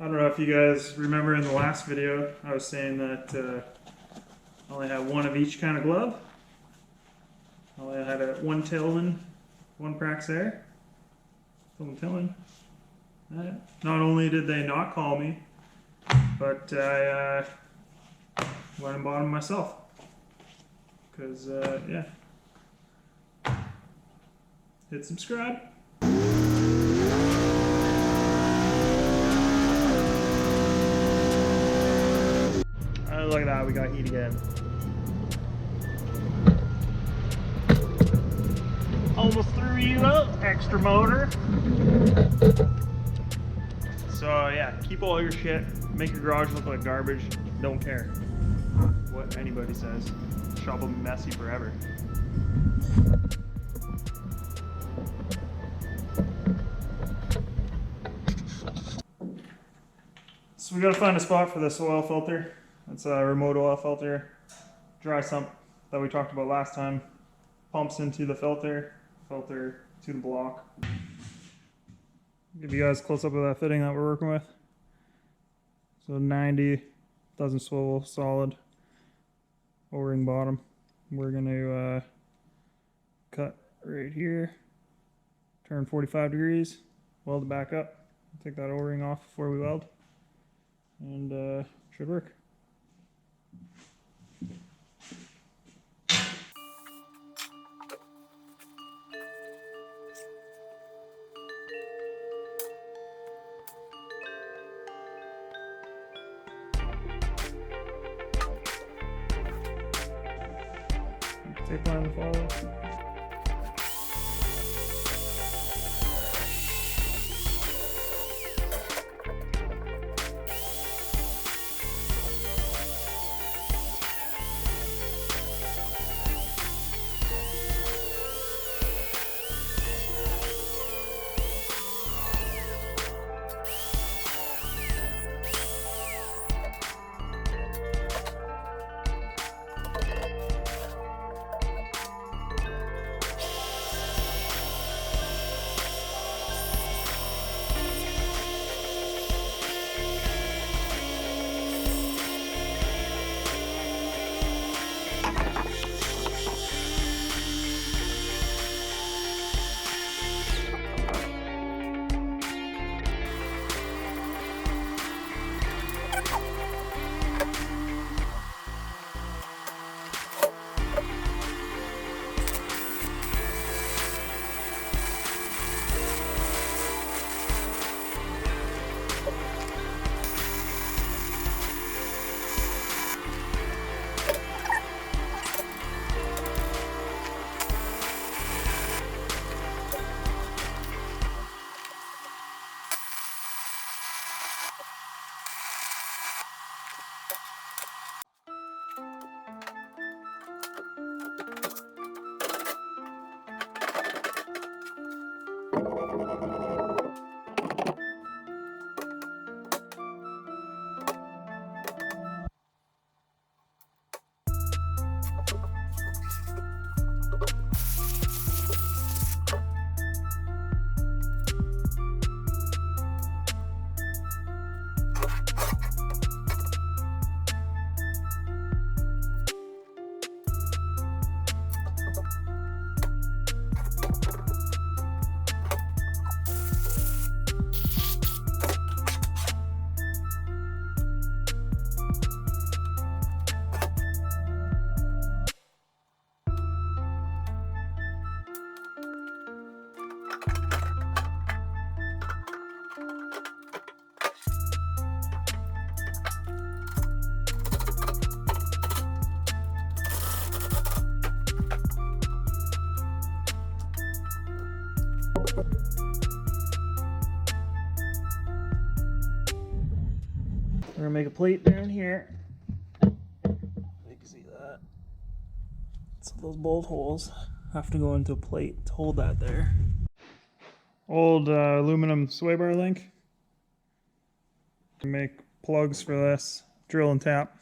I don't know if you guys remember in the last video, I was saying that I only had one of each kind of glove. I only had one Tillman, one Praxair. Tillman. Not only did they not call me, but I went and bought them myself. Because, yeah. Hit subscribe. Look at that, we got heat again. Almost threw you out, extra motor. So yeah, keep all your shit. Make your garage look like garbage. Don't care what anybody says. Shop will be messy forever. So we gotta find a spot for this oil filter. It's a remote oil filter, dry sump that we talked about last time. Pumps into the filter to the block. Give you guys a close up of that fitting that we're working with. So 90, doesn't swivel, solid, O-ring bottom. We're gonna cut right here, turn 45 degrees, weld it back up, take that O-ring off before we weld, and should work. Tape line to follow. We're gonna make a plate down here. You can see that. So those bolt holes have to go into a plate to hold that there. Old aluminum sway bar link. Make plugs for this. Drill and tap.